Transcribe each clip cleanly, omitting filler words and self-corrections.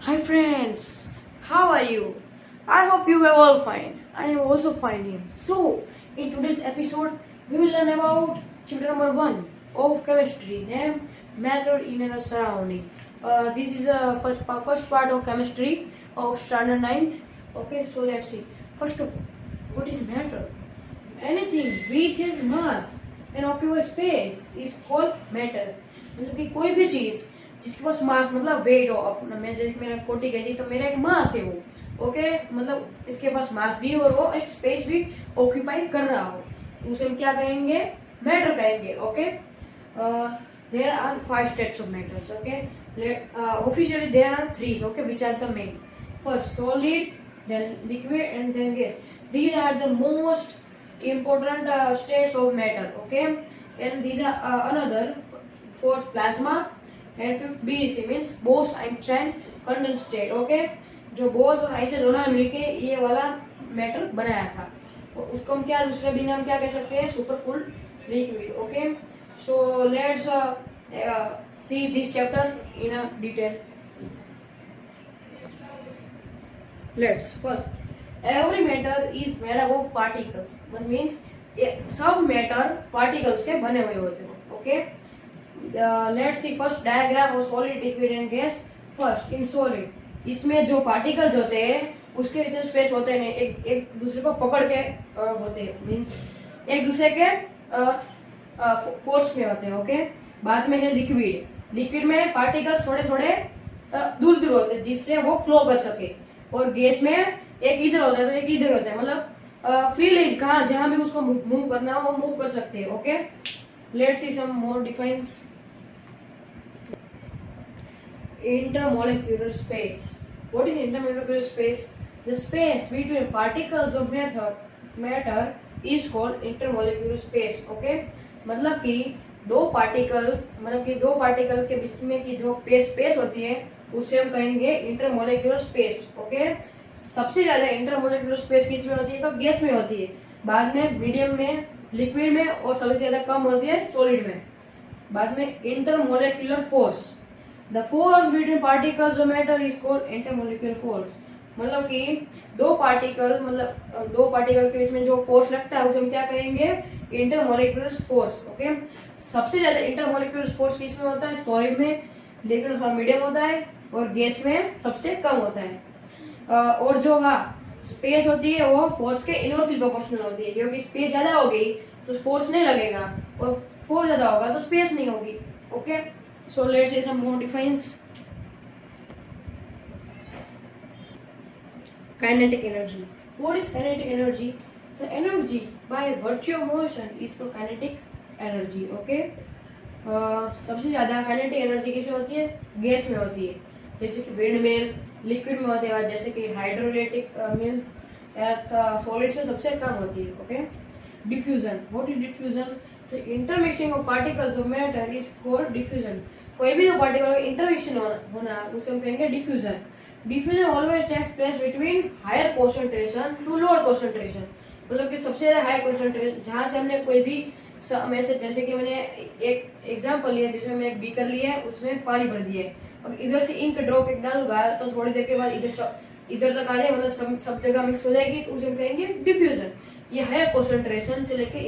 Hi friends, how are you? I hope you are all fine. I am also fine here. So, in today's episode, we will learn about chapter number 1 of chemistry, named Matter in our surrounding. This is the first part of chemistry of standard ninth. Okay, so let's see. First of all, what is matter? Anything which has mass and occupies space is called matter. मतलब कि कोई भी चीज जिसके पास मास मतलब wait हो अपना मैं जैसे मैंने 40 केजी तो मेरा एक मास है वो ओके मतलब इसके पास मास भी और वो एक स्पेस भी ऑक्यूपाई कर रहा हो तो उसे हम क्या कहेंगे मैटर कहेंगे okay there are 5 types of matters okay officially there are 3 okay which are the main first solid then liquid and then gas these are the most important states of matter okay and these are another fourth plasma and fifth BEC means Bose Einstein condensed state okay जो बोस और Einstein दोनों ने मिलके ये वाला matter बनाया था और उसको हम क्या दूसरे भी नाम क्या कह सकते हैं super cooled liquid okay so let's see this chapter in a detail. Let's first every matter is made up of particles that means सब मैटर पार्टिकल्स के बने हुए होते हैं okay let's C first diagram of solid liquid and gas first in solid इसमें जो particles होते हैं उसके जो स्पेस होते हैं एक एक दूसरे को पकड़ के होते हैं मींस एक दूसरे के फोर्स में होते हैं ओके बाद में है लिक्विड लिक्विड में पार्टिकल्स थोड़े थोड़े दूर दूर होते हैं जिससे वो फ्लो कर सके और गैस में एक इधर होता है तो एक इधर होता है मतलब फ्रीली कहाँ जहाँ भी उसको मूव करना हो वो मूव कर सकते हैं okay let's see some more defines intermolecular space what is intermolecular space the space between particles of matter is called intermolecular space okay मतलब कि दो पार्टिकल के बीच में की जो स्पेस होती है उसे हम कहेंगे इंटरमोलेक्युलर स्पेस ओके सबसे ज्यादा इंटरमोलेक्युलर स्पेस किस में होती है तो गैस में होती है बाद में मीडियम में लिक्विड में और सबसे ज्यादा कम होती है सॉलिड में बाद में intermolecular force the force between particles of matter is called intermolecular force मतलब कि दो पार्टिकल के बीच में जो फोर्स लगता है उसे हम क्या कहेंगे इंटरमोलेक्युलर फोर्स ओके सबसे ज्यादा इंटरमोलेक्युलर फोर्स किस में होता है सॉलिड में लिक्विड में मीडियम होता है और गैस में सबसे कम होता है और जो स्पेस होती है वो फोर्स के इनवर्सली प्रोपोर्शनल होती है क्योंकि स्पेस ज्यादा होगी तो फोर्स नहीं लगेगा और फोर्स ज्यादा होगा तो स्पेस नहीं होगी okay so let's see some more defines kinetic energy what is kinetic energy the energy by virtue of motion is called kinetic energy okay सबसे ज्यादा काइनेटिक एनर्जी किसमें होती है गैस में होती है जैसे कि विंड मिल लिक्विड में होती है जैसे कि हाइड्रोलिटिक मिल्स सॉलिड्स में सबसे कम होती है okay diffusion what is diffusion the intermixing of particles of matter is called diffusion कोई भी जो पार्टिकल का इंटरमिक्शन होना उसे हम कहेंगे diffusion diffusion always takes place between higher concentration to lower concentration मतलब कि सबसे ज्यादा हाई कंसंट्रेशन जहां से हमने कोई भी ऐसे जैसे कि मैंने एक एग्जांपल लिया जिसमें मैंने एक बीकर लिया है उसमें पानी भर दिया है और इधर से इंक ड्रॉप एक डालूंगा तो थोड़ी देर के बाद इधर तक आ जाए मतलब सब जगह मिक्स हो जाएगी तो उसे हम कहेंगे डिफ्यूजन ये हायर कंसंट्रेशन से लेके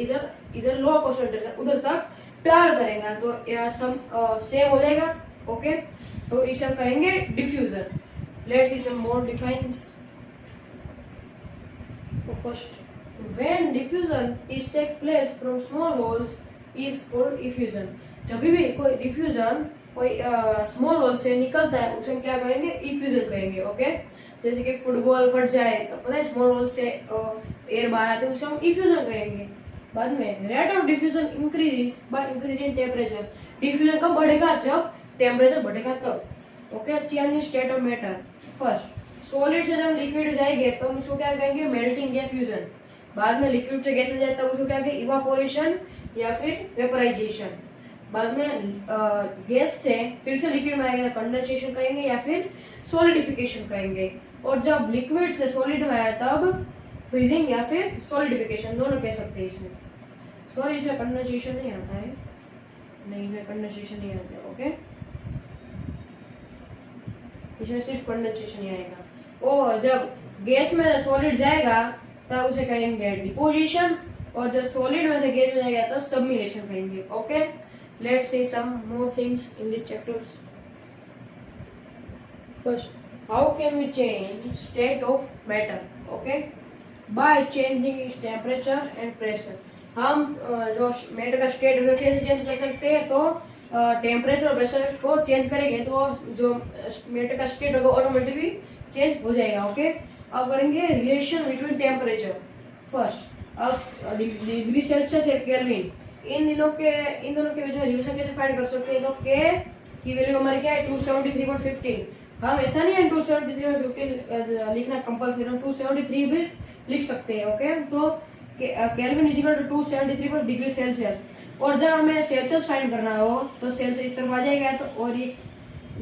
इधर लोअर कंसंट्रेशन उधर तक ट्रैवल करेगा तो सेम हो जाएगा ओके तो इसे हम कहेंगे diffusion let's see some more defines first when diffusion is take place from small holes is called effusion जब भी कोई डिफ्यूजन कोई स्मॉल होल से निकलता है उसे हम क्या कहेंगे इफ्यूजन कहेंगे ओके जैसे कि फुटबॉल फट जाए तो पता है स्मॉल होल से एयर बाहर आते हैं उसे हम इफ्यूजन कहेंगे बाद में rate of diffusion increase by increasing temperature diffusion कब बढ़ेगा जब टेम्परेचर बढ़ेगा तब okay change in state of matter first solid से जब लिक्विड जाएंगे तो हम उसको क्या कहेंगे मेल्टिंग या फ्यूजन बाद में लिक्विड से गैस में जाता है उसको क्या कहेंगे इवापोरेशन या फिर वेपराइजेशन बाद में गैस से फिर से लिक्विड में आएगा कंडेंसेशन कहेंगे या फिर सॉलिडिफिकेशन कहेंगे और जब लिक्विड से सॉलिड में आया तब फ्रीजिंग या फिर सॉलिडिफिकेशन दोनों कह सकते हैं इसमें सॉरी इसमें कंडेंसेशन नहीं आता है नहीं इसमें कंडेंसेशन नहीं आता ओके इसमें सिर्फ कंडेंसेशन ही आएगा। और जब गैस में सॉलिड जाएगा तब उसे कहेंगे डिपोजिशन, और जब सॉलिड में से गैस में जाएगा तब सबमिलेशन कहेंगे। Okay, let's see some more things in this chapters. First, how can we change state of matter? Okay, by changing its temperature and pressure. हम जो मैटर का स्टेट कैसे चेंज कर सकते हैं, तो टेम्परेचर और प्रेशर को चेंज करेंगे तो जो मैटर का स्टेट होगा ऑटोमेटिकली चेंज हो जाएगा। ओके, अब करेंगे रिलेशन बिटवीन टेम्परेचर। फर्स्ट, अब डिग्री सेल्सियस और केल्विन, इन दोनों के बीच में रिलेशन कैसे फाइंड कर सकते हैं? तो के की वैल्यू हमारी क्या है? 273.15। हम ऐसा नहीं है 273.15 लिखना कंपल्सरी, हम 273 भी लिख सकते हैं। ओके, तो Kelvin is equal to 273 degree Celsius. और जब हमें सेल्सियस फाइंड करना हो तो सेल्सियस इस तरफ आ जाएगा, तो और ये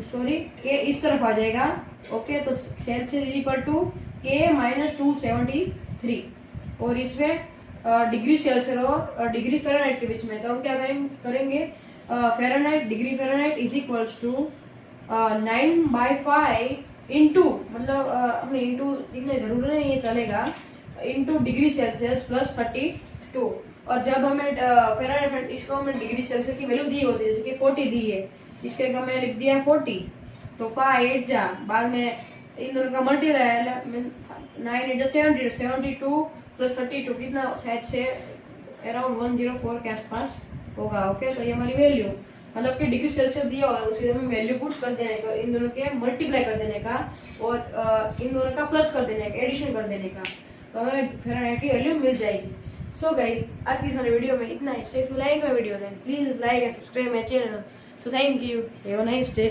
सॉरी के इस तरफ आ जाएगा। ओके, तो Celsius is equal to K minus 273, और इसमें डिग्री सेल्सियस और डिग्री फ़ारेनहाइट के बीच में, तो हम क्या करेंगे Fahrenheit, degree Fahrenheit is equals to 9/5 into, मतलब हमें इंटू लिखने जरूर नहीं, ये चलेगा, इंटू डिग्री सेल्सियस प्लस 32। और जब हमें फ़ारेनहाइट, इसको हमें डिग्री सेल्सियस की वैल्यू दी होती है, जैसे कि 40 दी है, इसके का मैंने लिख दिया 40, तो 5 जा बाद में इन दोनों का मल्टीप्लाई है 9 × 70, 72 प्लस 32 कितना, शायद से अराउंड 104 के आसपास होगा। ओके, तो ये हमारी वैल्यू, मतलब कि डिग्री सेल्सियस दिया और उसके हमें वैल्यू पुट कर देने का, इन दोनों के मल्टीप्लाई कर देने का, और इन दोनों का प्लस कर देने का, एडिशन कर देने का, तो हमें फ़ारेनहाइट की वैल्यू मिल जाएगी। सो गाइस, आज की हमारी वीडियो में इतना ही। So if you like my video then please like and subscribe my channel. So thank you, have a nice day.